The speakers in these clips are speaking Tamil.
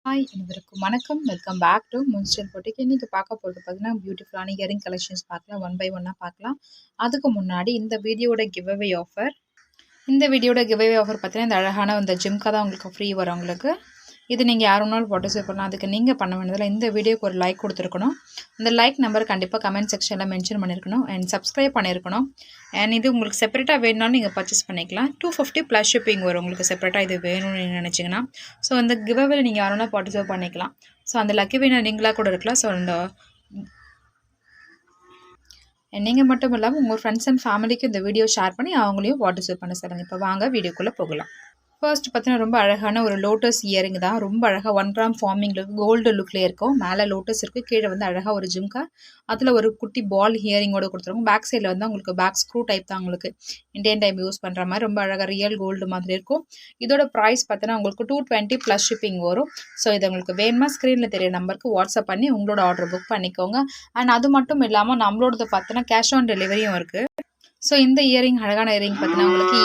ஹாய் அனைவருக்கும் வணக்கம். Welcome back to Moonstyle boutique. இன்னைக்கு பார்க்க போகிறது பார்த்தீங்கன்னா, பியூட்டிஃபுல்லான இயரிங் கலெக்ஷன்ஸ் பார்க்கலாம். ஒன் பை ஒன்னாக பார்க்கலாம். அதுக்கு முன்னாடி இந்த வீடியோட கிவ்அவே ஆஃபர் பார்த்தீங்கன்னா, இந்த அழகான இந்த ஜிம்கா தான் உங்களுக்கு ஃப்ரீ வரும் உங்களுக்கு. இது நீங்கள் யார் வேணாலும் பார்ட்டிசிபேட் பண்ணலாம். அதுக்கு நீங்கள் பண்ண வேண்டியதில்லை, இந்த வீடியோக்கு ஒரு லைக் கொடுத்துருக்கணும். அந்த லைக் நம்பர் கண்டிப்பாக கமெண்ட் செக்ஷனில் மென்ஷன் பண்ணியிருக்கணும் அண்ட் சப்ஸ்கிரைப் பண்ணியிருக்கணும். அண்ட் இது உங்களுக்கு செப்பரேட்டாக வேணும்னாலும் நீங்கள் பர்ச்சேஸ் பண்ணிக்கலாம். 250 ப்ளஸ் ஷிப்பிங் வரும் உங்களுக்கு செப்பரேட்டாக இது வேணும்னு நீங்கள் நினச்சிங்கன்னா. ஸோ இந்த கிவ்அவேல நீங்கள் யார் வேணாலும் பார்ட்டிசிபேட் பண்ணிக்கலாம். ஸோ அந்த லக்கி வினர் நீங்களாக கூட இருக்கலாம். ஸோ அந்த நீங்கள் மட்டும் இல்லாமல் உங்கள் ஃப்ரெண்ட்ஸ் அண்ட் ஃபேமிலிக்கு இந்த வீடியோ ஷேர் பண்ணி அவங்களையும் பார்ட்டிசிபேட் பண்ண சொல்லுங்கள். இப்போ வாங்க வீடியோக்குள்ளே போகலாம். ஃபர்ஸ்ட் பார்த்தீங்கன்னா, ரொம்ப அழகான ஒரு லோட்டஸ் இயரிங் தான். ரொம்ப அழகாக 1 கிராம் ஃபார்மிங்கில் கோல்டு லுக்லேயே இருக்கும். மேலே லோட்டஸ் இருக்குது, கீழே வந்து அழகாக ஒரு ஜிம்கா, அதில் ஒரு குட்டி பால் ஹியரிங்கோட கொடுத்துருவோம். பேக் சைடில் வந்து உங்களுக்கு பேக் ஸ்க்ரூ டைப் தான் உங்களுக்கு இண்டியன் டைம் யூஸ் பண்ணுற மாதிரி ரொம்ப அழகாக ரியல் கோல்டு மாதிரி இருக்கும். இதோட ப்ரைஸ் பார்த்தீங்கன்னா உங்களுக்கு 220 ப்ளஸ் ஷிப்பிங் வரும். ஸோ இது உங்களுக்கு வேணுமா ஸ்க்ரீனில் தெரிய நம்பருக்கு வாட்ஸ்அப் பண்ணி உங்களோட ஆர்டர் புக் பண்ணிக்கோங்க. அண்ட் அது மட்டும் இல்லாமல் நம்மளோடது பார்த்தீங்கன்னா கேஷ் ஆன் டெலிவரியும் இருக்குது. ஸோ இந்த இயரிங் அழகான இயரிங் பார்த்தீங்கன்னா உங்களுக்கு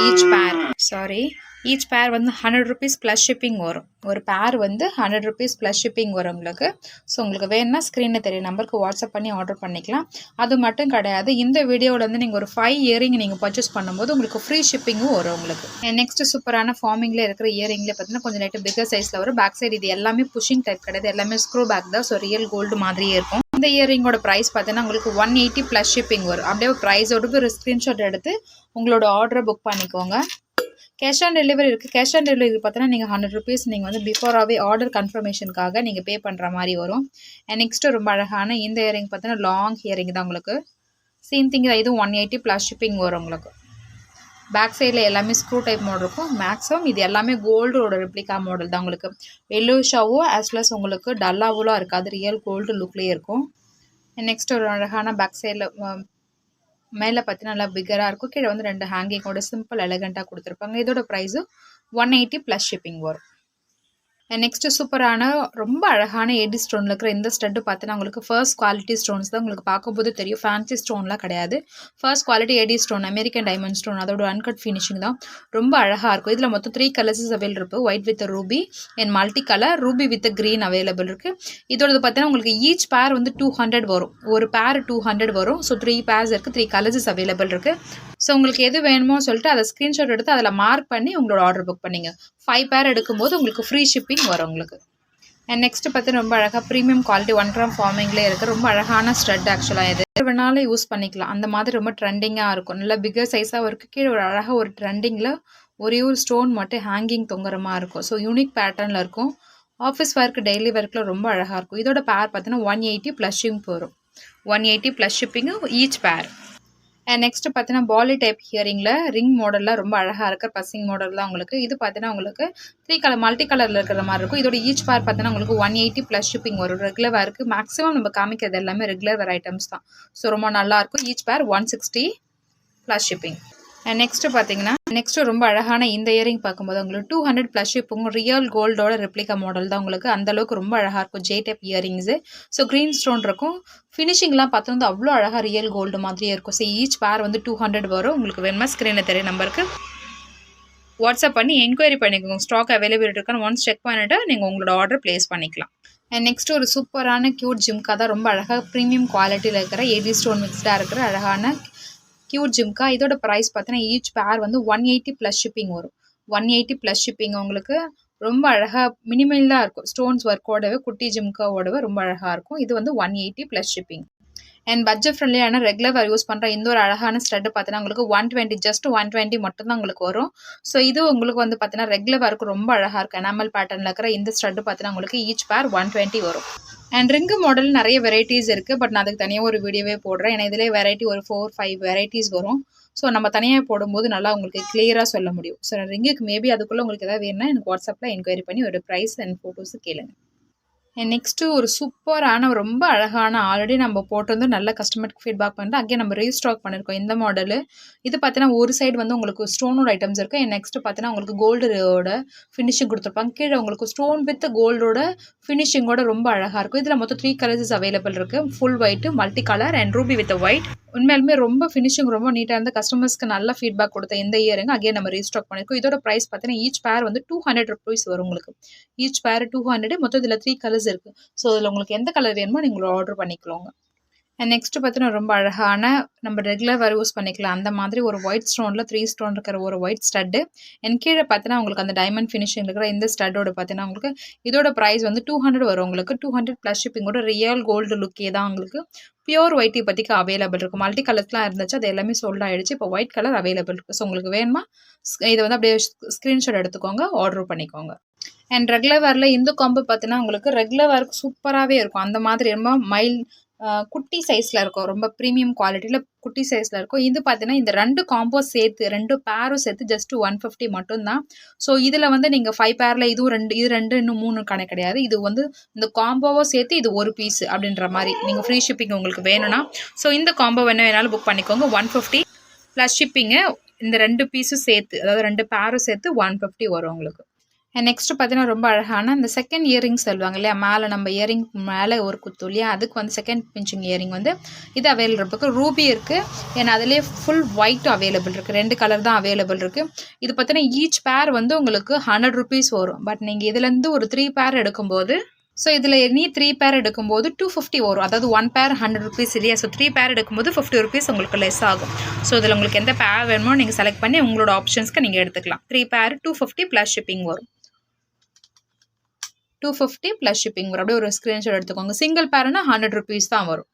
ஈச் பேர் வந்து 100 ருபீஸ் ப்ளஸ் ஷிப்பிங் வரும். ஒரு பேர் வந்து 100 ருபீஸ் ப்ளஸ் ஷிப்பிங் வரும் உங்களுக்கு. ஸோ உங்களுக்கு வேணும்னா ஸ்க்ரீனில் தெரிய நம்பருக்கு வாட்ஸ்அப் பண்ணி ஆர்டர் பண்ணிக்கலாம். அது மட்டும் கிடையாது, இந்த வீடியோவில் வந்து நீங்கள் ஒரு 5 இயரிங் நீங்கள் பர்ச்சேஸ் பண்ணும்போது உங்களுக்கு ஃப்ரீ ஷிப்பிங்கும் வரும் உங்களுக்கு. நெக்ஸ்ட் சூப்பரான ஃபார்மிங்கில் இருக்கிற இயரிங்லேயே பார்த்தீங்கன்னா கொஞ்சம் லைட்டு பிகர் சைஸில் வரும். பேக் சைடு இது எல்லாமே புஷிங் டைப் கிடையாது, எல்லாமே ஸ்க்ரூ பேக் தான். ஸோ ரியல் கோல்டு மாதிரியே இருக்கும். இந்த இயரிங்கோட ப்ரைஸ் பார்த்தீங்கன்னா உங்களுக்கு 180 ப்ளஸ் ஷிப்பிங் வரும். அப்படியே ப்ரைஸோடு ஒரு ஸ்க்ரீன்ஷாட் எடுத்து உங்களோட ஆர்டரை புக் பண்ணிக்கோங்க. கேஷ் ஆன் டெலிவரி இருக்குது. கேஷ் ஆன் டெலிவரி பார்த்தீங்கன்னா நீங்கள் 100 ருபீஸ் நீங்கள் வந்து பிஃபோராகவே ஆர்டர் கன்ஃபர்மேஷனுக்காக நீங்கள் பே பண்ணுற மாதிரி வரும். அண்ட் நெக்ஸ்ட்டு ரொம்ப அழகான இந்த இயரிங் பார்த்தீங்கன்னா லாங் இயரிங் தான் உங்களுக்கு. சேம் திங் தான், இதுவும் 180 ப்ளஸ் ஷிப்பிங் வரும் உங்களுக்கு. பேக் சைடில் எல்லாமே ஸ்க்ரூ டைப் மாடல் இருக்கும். மேக்ஸிமம் இது எல்லாமே கோல்டோட ரெப்ளிகா மாடல் தான் உங்களுக்கு. எல்லோஷாவும் ஆஸ் வெல் அஸ் உங்களுக்கு டல்லாவெலாம் இருக்காது, ரியல் கோல்டு லுக்லேயே இருக்கும். நெக்ஸ்ட் ஒரு அழகான பேக் சைடில் மேலே பார்த்தீங்கன்னா நல்லா பிகராக இருக்கும். கீழே வந்து 2 ஹேங்கிங்கோட சிம்பிள் எலகண்ட்டாக கொடுத்துருப்பாங்க. இதோட ப்ரைஸு 180 ப்ளஸ் ஷிப்பிங் வரும். நெக்ஸ்ட்டு சூப்பரான ரொம்ப அழகான ஏடி ஸ்டோனில் இருக்கிற இந்த ஸ்டட்டு பார்த்தீங்கன்னா உங்களுக்கு ஃபர்ஸ்ட் குவாலிட்டி ஸ்டோன்ஸ் தான். உங்களுக்கு பார்க்கும்போது தெரியும், ஃபேன்சி ஸ்டோன்லாம் கிடையாது. First quality AD stone, American diamond stone, அதோட அன்கட் ஃபினிஷிங் தான். ரொம்ப அழகாக இருக்கும். இதில் மொத்தம் 3 கலர்ஸஸ் அவைலபிள் இருக்குது. White with ruby and multi colour, ruby with green available இருக்குது. இதோடது பார்த்தீங்கன்னா உங்களுக்கு ஈச் பேர் வந்து 200 வரும். ஒரு பேர் 200 வரும். ஸோ 3 பேர்ஸ் இருக்குது, 3 கலர்ஸஸ் அவைலபிள் இருக்குது. ஸோ உங்களுக்கு எது வேணுமோ சொல்லிட்டு அதை ஸ்க்ரீன்ஷாட் எடுத்து அதில் மார்க் பண்ணி உங்களோட ஆர்டர் புக் பண்ணிங்க. 5 பேர் எடுக்கும்போது உங்களுக்கு ஃப்ரீ ஷிப்பிங் வரும் உங்களுக்கு. அண்ட் நெக்ஸ்ட் பார்த்து ரொம்ப அழகாக ப்ரீமியம் குவாலிட்டி 1 கிராம் ஃபார்மிங்லேயே இருக்குது. ரொம்ப அழகான ஸ்டட் ஆக்சுவலாக எது வேணாலும் யூஸ் பண்ணிக்கலாம். அந்த மாதிரி ரொம்ப ட்ரெண்டிங்காக இருக்கும். நல்லா பிகர் சைஸாக இருக்குது. கீழே ஒரு அழகாக ஒரு ட்ரெண்டிங்கில் ஒரே ஒரு ஸ்டோன் மட்டும் ஹேங்கிங் தொங்குற மாதிரி இருக்கும். ஸோ யூனிக் பேட்டர்னில் இருக்கும். ஆஃபீஸ் ஒர்க், டெய்லி ஒர்க்கில் ரொம்ப அழகாக இருக்கும். இதோட பேர் பார்த்தீங்கன்னா 180 ப்ளஸ் ஷிப்பிங் வரும். 180 ப்ளஸ் ஷிப்பிங்கு ஈச் பேர். அண்ட் நெக்ஸ்ட் பார்த்தீங்கன்னா பாலி டைப் ஹியரிங்கில் ரிங் மாடலில் ரொம்ப அழகாக இருக்கிற பஸ்ஸிங் மாடல் தான் உங்களுக்கு. இது பார்த்தீங்கன்னா உங்களுக்கு 3 கலர் மல்டி கலரில் இருக்கிற மாதிரி இருக்கும். இதோட ஈச் பேர் பார்த்தீங்கன்னா உங்களுக்கு 180 ப்ளஸ் ஷிப்பிங் வரும். ரெகுலர் இருக்குது. மேக்ஸிமம் நம்ம காமிக்கிறது எல்லாமே ரெகுலர் வேர் ஐட்டம்ஸ் தான். ஸோ ரொம்ப நல்லாயிருக்கும். ஈச் பேர் 160 ப்ளஸ் ஷிப்பிங். அண்ட் நெக்ஸ்ட்டு பார்த்தீங்கன்னா ரொம்ப அழகான இந்த இயரிங் பார்க்கும்போது உங்களுக்கு 200 ப்ளஸ் ஷிப்புங்க. ரியல் கோல்டோட ரெப்ளிகா மாடல் தான் உங்களுக்கு. அந்தளவுக்கு ரொம்ப அழகாக இருக்கும். J type earrings. So green stone இருக்கும். ஃபினிஷிங்லாம் பார்த்தோம்னா அவ்வளோ அழகாக ரியல் கோல்டு மாதிரியே இருக்கும். ஸோ ஈச் பேர் வந்து 200 வரும். உங்களுக்கு வேணுமா ஸ்க்ரீனில் தெரிய நம்பருக்கு வாட்ஸ்அப் பண்ணி என்கொயரி பண்ணிக்கோங்க. ஸ்டாக் அவைலபிலிட்டி இருக்கான்னு ஒன்ஸ் செக் பண்ணிவிட்டு நீங்கள் உங்களோட ஆர்டர் ப்ளேஸ் பண்ணிக்கலாம். அண்ட் நெக்ஸ்ட் ஒரு சூப்பரான க்யூட் ஜிம்கா தான். ரொம்ப அழகாக ப்ரீமியம் குவாலிட்டியில் இருக்கிற ஏடி ஸ்டோன் மிக்ஸ்டாக இருக்கிற அழகான க்யூட் ஜிம்கா. இதோட ப்ரைஸ் பார்த்தீங்கன்னா ஈச் பேர் வந்து 180 ப்ளஸ் ஷிப்பிங் வரும். 180 ப்ளஸ் ஷிப்பிங் உங்களுக்கு. ரொம்ப அழகாக மினிமலாக இருக்கும். ஸ்டோன்ஸ் ஒர்க்கோடவே குட்டி ஜிம்காவோடவே ரொம்ப அழகாக இருக்கும். இது வந்து 180 ப்ளஸ் ஷிப்பிங். அண்ட் பட்ஜெட் ஃப்ரெண்ட்லியான ரெகுலர் யூஸ் பண்ணுற இந்த ஒரு அழகான ஸ்டட்டு பார்த்தீங்கன்னா உங்களுக்கு 120, ஜஸ்ட் 120 மட்டும்தான் உங்களுக்கு வரும். ஸோ இது உங்களுக்கு வந்து பார்த்தீங்கன்னா ரெகுலருக்கு ரொம்ப அழகாக இருக்கும். எனாமல் பேட்டர்னில் இருக்கிற இந்த ஸ்டட்டு பார்த்தீங்கன்னா உங்களுக்கு ஈச் பேர் 120 வரும். அண்ட் ரிங்கு மாடல் நிறைய வெரைட்டிஸ் இருக்குது. பட் நான் அதுக்கு தனியாக ஒரு வீடியோவே போடுறேன். ஏன்னா இதிலே வெரைட்டி ஒரு 4-5 வெரைட்டிஸ் வரும். ஸோ நம்ம தனியாக போடும்போது நல்லா உங்களுக்கு கிளியராக சொல்ல முடியும். ஸோ ரிங்குக்கு மேபி அதுக்குள்ளே உங்களுக்கு எதாவது வேணும்னா எனக்கு வாட்ஸ்அப்பில் என்கொயரி பண்ணி ஒரு ப்ரைஸ் அண்ட் ஃபோட்டோஸு கேளுங்க. நெக்ஸ்ட்டு ஒரு சூப்பரான ரொம்ப அழகான ஆல்ரெடி நம்ம போட்டு வந்து நல்ல கஸ்டமருக்கு ஃபீட்பேக் பண்ணிட்டு அகைன் நம்ம ரீஸ்டாக் பண்ணியிருக்கோம் இந்த மாடலு. இது பார்த்தீங்கன்னா ஒரு சைடு வந்து உங்களுக்கு ஸ்டோனோட ஐட்டம்ஸ் இருக்குது. நெக்ஸ்ட்டு பார்த்தீங்கன்னா உங்களுக்கு கோல்டோட ஃபினிஷிங் கொடுத்துருப்பாங்க. கீழே உங்களுக்கு ஸ்டோன் வித் கோல்டோட ஃபினிஷிங்கோட ரொம்ப அழகாக இருக்கும். இதில் மொத்தம் 3 கலர்ஸ் அவைலபிள் இருக்குது. Full white, multi colour and Ruby with white. உண்மையாலுமே ரொம்ப ஃபினிஷிங் ரொம்ப நீட்டாக இருந்து கஸ்டமர்ஸ்க்கு நல்ல ஃபீட்பேக் கொடுத்த இந்த இயரிங் அகைன் நம்ம ரீஸ்டாக் பண்ணியிருக்கோம். இதோட ப்ரைஸ் பார்த்தீங்கன்னா ஈச் பேர் வந்து 200 ருபீஸ் வரும் உங்களுக்கு. ஈச் பேர் 200. மொத்தம் இதில் 3 கலர்ஸ் இருக்குது. ஸோ இதில் உங்களுக்கு எந்த கலர் வேணுமோ நீங்கள் ஆர்டர் பண்ணிக்கலாங்க. அண்ட் நெக்ஸ்ட்டு பார்த்தீங்கன்னா ரொம்ப அழகான நம்ம ரெகுலர் வேறு யூஸ் பண்ணிக்கலாம் அந்த மாதிரி ஒரு ஒயிட் ஸ்டோனில் 3 ஸ்டோன் இருக்கிற ஒரு ஒயிட் ஸ்டட்டு. என் கீழே பார்த்தீங்கன்னா உங்களுக்கு அந்த டைமண்ட் ஃபினிஷிங் இருக்கிற இந்த ஸ்டட்டோட பார்த்தீங்கன்னா உங்களுக்கு இதோட ப்ரைஸ் வந்து 200 வரும் உங்களுக்கு. 200 ப்ளஸ் ஷிப்பிங்கோட ரியல் கோல்டு லுக்கே தான் உங்களுக்கு. பியூர் ஒயிட் இப்போதைக்கு அவைலபிள் இருக்குது. மல்டி கலர்ஸ்லாம் இருந்துச்சு, அது எல்லாமே சோல்ட் ஆகிடுச்சு. இப்போ ஒயிட் கலர் அவைலபிள் இருக்குது. ஸோ உங்களுக்கு வேணுமா இதை வந்து அப்படியே ஸ்க்ரீன்ஷாட் எடுத்துக்கோங்க, ஆர்டர் பண்ணிக்கோங்க. அண்ட் ரெகுலர் வேரில் இந்த காம்போ பார்த்தீங்கன்னா உங்களுக்கு ரெகுலர் வேருக்கு சூப்பராகவே இருக்கும். அந்த மாதிரி ரொம்ப குட்டி சைஸில் இருக்கும், ரொம்ப ப்ரீமியம் குவாலிட்டியில் குட்டி சைஸில் இருக்கும். இது பார்த்தீங்கன்னா இந்த 2 காம்போ சேர்த்து 2 பேரும் சேர்த்து ஜஸ்ட் 150 மட்டும்தான். ஸோ இதில் வந்து நீங்கள் 5 பேரில் இதுவும் 2 இது 2 இன்னும் 3 கணக்கு கிடையாது. இது வந்து இந்த காம்போவோ சேர்த்து இது ஒரு பீஸ் அப்படின்ற மாதிரி நீங்கள் ஃப்ரீ ஷிப்பிங் உங்களுக்கு வேணும்னா ஸோ இந்த காம்போ வேணாலும் புக் பண்ணிக்கோங்க. 150 ப்ளஸ் ஷிப்பிங்கு இந்த 2 பீஸும் சேர்த்து, அதாவது 2 பேரும் சேர்த்து 150 வரும் உங்களுக்கு. நெக்ஸ்ட்டு பார்த்தீங்கன்னா ரொம்ப அழகான இந்த செகண்ட் இயரிங் சொல்லுவாங்க இல்லையா, மேலே நம்ம இயரிங் மேலே ஒரு குத்து இல்லையா, அதுக்கு வந்து செகண்ட் பிஞ்சிங் இயரிங் வந்து இது அவைலபிள் இருக்குது. ரூபி இருக்குது. ஏன்னா அதிலே ஃபுல் ஒயிட்டும் அவைலபிள் இருக்குது. 2 கலர் தான் அவைலபிள் இருக்குது. இது பார்த்தீங்கன்னா ஈச் பேர் வந்து உங்களுக்கு 100 ருபீஸ் வரும். பட் நீங்கள் இதுலேருந்து ஒரு 3 பேர் எடுக்கும்போது ஸோ இதில் நீ 3 பேர் எடுக்கும்போது 250 வரும். அதாவது 1 பேர் 100 ருபீஸ் இல்லையா. ஸோ 3 பேர் எடுக்கும்போது 50 ருபீஸ் உங்களுக்கு லெஸ் ஆகும். ஸோ இதில் உங்களுக்கு எந்த பேர் வேணுமோ நீங்கள் செலக்ட் பண்ணி உங்களோட ஆப்ஷன்ஸ்க்கு நீங்கள் எடுத்துக்கலாம். 3 பேர் 250 ப்ளஸ் ஷிப்பிங் வரும். 250 ப்ளஸ் ஷிப்பிங் வரும். அப்படியே ஒரு ஸ்க்ரீன்ஷாட் எடுத்துக்கோங்க. சிங்கிள் பேர்னா 100 ருபீஸ் தான் வரும்.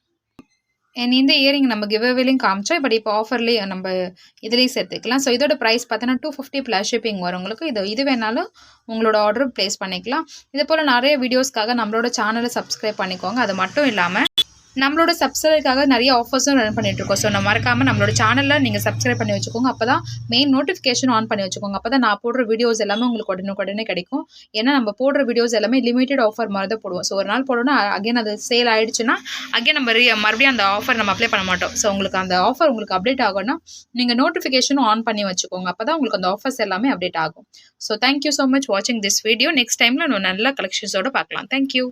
இந்த இயரிங் நம்ம கிவ்அவேலையும் காமிச்சோம். பட் இப்போ ஆஃபர்லேயே நம்ம இதுலேயும் சேர்த்துக்கலாம். ஸோ இதோட ப்ரைஸ் பார்த்தீங்கன்னா 250 ப்ளஸ் ஷிப்பிங் வரும் உங்களுக்கு. இது வேணாலும் உங்களோட ஆர்டர் ப்ளேஸ் பண்ணிக்கலாம். இது போல் நிறைய வீடியோஸ்க்காக நம்மளோட சேனலை சப்ஸ்கிரைப் பண்ணிக்கோங்க. அது மட்டும் இல்லாமல் நம்மளோட சப்ஸ்கிரைபருக்காக நிறைய ஆஃபர்ஸும் ரன் பண்ணிகிட்ருக்கோம். ஸோ நம்ம மறக்காமல் நம்மளோட சேனலில் நீங்கள் சப்ஸ்கிரைப் பண்ணி வச்சுக்கோங்க. அப்போ தான் மெயின் நோட்டிஃபிகேஷன் ஆன் பண்ணி வச்சுக்கோங்க. அப்போ தான் நான் போடுற வீடியோஸ் எல்லாமே உங்களுக்கு உடனே கிடைக்கும். ஏன்னா நம்ம போடுற வீடியோஸ் எல்லாமே லிமிட்டட் ஆஃபர் மாதிரி தான் போடுவோம். ஸோ ஒரு நாள் போடணும், அகைன் அது சேல் ஆகிடுச்சுன்னா அகைன் நம்ம மறுபடியும் அந்த ஆஃபர் நம்ம அப்ளை பண்ண மாட்டோம். ஸோ உங்களுக்கு அந்த ஆஃபர் உங்களுக்கு அப்டேட் ஆகும்னா நீங்கள் நோட்டிஃபிகேஷனும் ஆன் பண்ணி வச்சுக்கோங்க. அப்போ தான் உங்களுக்கு அந்த ஆஃபர்ஸ் எல்லாமே அப்டேட் ஆகும். ஸோ தேங்க்யூ ஸோ மச் வாட்சிங் திஸ் வீடியோ. நெக்ஸ்ட் டைமில் நம்ம நல்ல கலெக்ஷன்ஸோடு பார்க்கலாம். தேங்க்யூ.